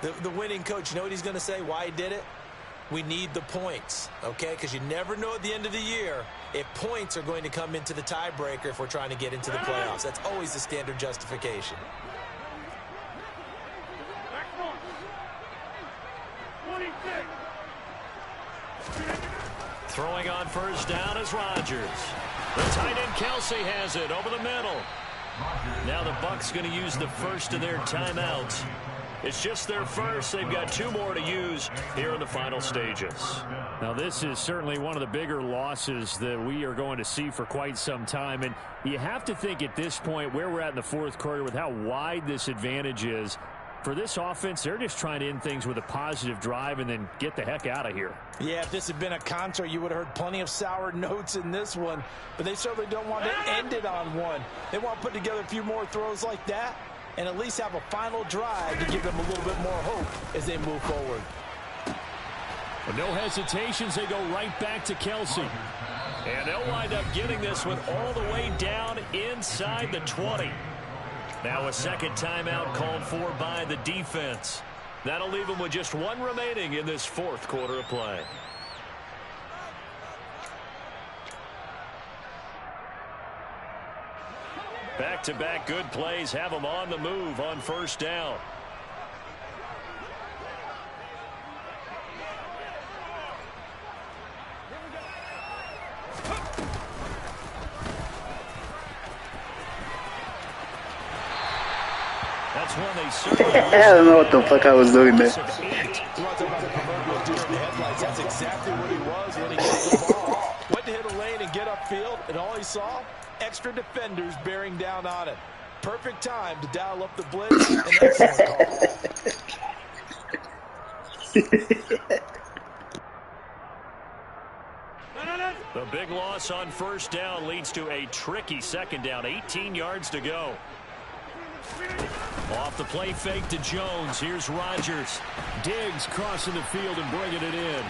Speaker 3: the winning coach, you know what he's going to say, why he did it? We need the points, okay? Because you never know at the end of the year if points are going to come into the tiebreaker if we're trying to get into the playoffs. That's always the standard justification.
Speaker 2: Throwing on 1st down is Rodgers. The tight end Kelsey has it over the middle. Now the Bucs going to use the first of their timeouts. It's just their first. They've got 2 more to use here in the final stages. Now, this is certainly one of the bigger losses that we are going to see for quite some time. And you have to think at this point where we're at in the 4th quarter with how wide this advantage is. For this offense, they're just trying to end things with a positive drive and then get the heck out of here.
Speaker 3: Yeah, if this had been a concert, you would have heard plenty of sour notes in this one. But they certainly don't want to end it on one. They want to put together a few more throws like that and at least have a final drive to give them a little bit more hope as they move forward.
Speaker 2: With no hesitations, they go right back to Kelsey. And they'll wind up getting this one all the way down inside the 20. Now a 2nd timeout called for by the defense. That'll leave them with just 1 remaining in this 4th quarter of play. Back-to-back good plays have them on the move on 1st down. That's when they certainly
Speaker 1: I don't know what the fuck I was doing there.
Speaker 3: That's exactly what he was when he got the ball. Went to hit a upfield, and all he saw, extra defenders bearing down on it. Perfect time to dial up the blitz. An excellent call.
Speaker 2: The big loss on first down leads to a tricky second down. 18 yards to go. Off the play fake to Jones. Here's Rodgers. Diggs crossing the field and bringing it in.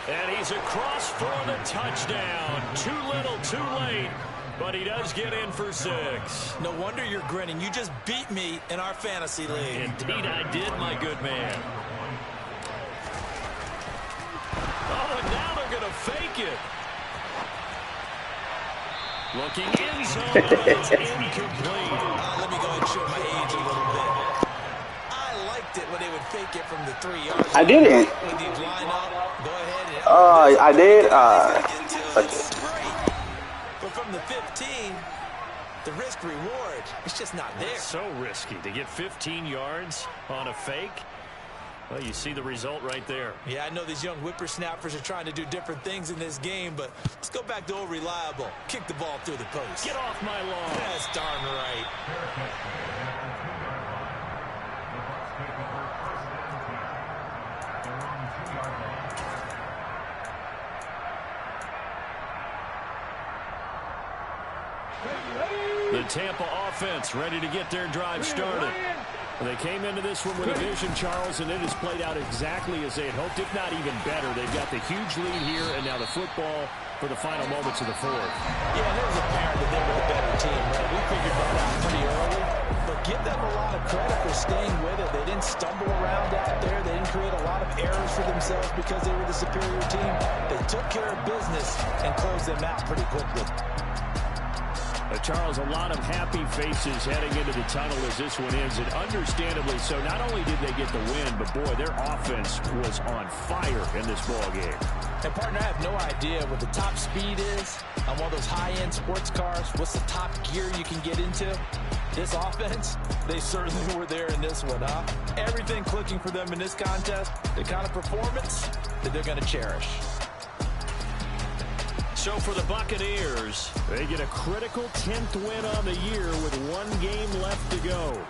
Speaker 2: And he's across for the touchdown. Too little, too late. But he does get in for 6.
Speaker 3: No wonder you're grinning. You just beat me in our fantasy league.
Speaker 2: Indeed I did, my good man. Oh, and now they're going to fake it. Looking in zone, but it's incomplete.
Speaker 3: Let me go ahead and show my age a little bit. I liked it when they would fake it from the 3 yards.
Speaker 1: I didn't.
Speaker 3: When you line up, go ahead and
Speaker 1: I did.
Speaker 3: it's great. But from the 15, the risk reward, it's just not there.
Speaker 2: So risky to get 15 yards on a fake. Well, you see the result right there.
Speaker 3: Yeah, I know these young whippersnappers are trying to do different things in this game, but let's go back to old reliable. Kick the ball through the post.
Speaker 2: Get off my lawn.
Speaker 3: That's darn right.
Speaker 2: The Tampa offense ready to get their drive started. They came into this one with a vision, Charles, and it has played out exactly as they had hoped, if not even better. They've got the huge lead here, and now the football for the final moments of the fourth.
Speaker 3: Yeah, it was apparent that they were the better team, right? We figured that out pretty early. But give them a lot of credit for staying with it. They didn't stumble around out there. They didn't create a lot of errors for themselves because they were the superior team. They took care of business and closed them out pretty quickly.
Speaker 2: Charles, a lot of happy faces heading into the tunnel as this one ends, and understandably so. Not only did they get the win, but boy, their offense was on fire in this ball game.
Speaker 3: And partner, I have no idea what the top speed is on one of those high-end sports cars. What's the top gear you can get into? This offense, they certainly were there in this one, huh? Everything clicking for them in this contest, the kind of performance that they're going to cherish.
Speaker 2: So for the Buccaneers, they get a critical 10th win on the year with 1 game left to go.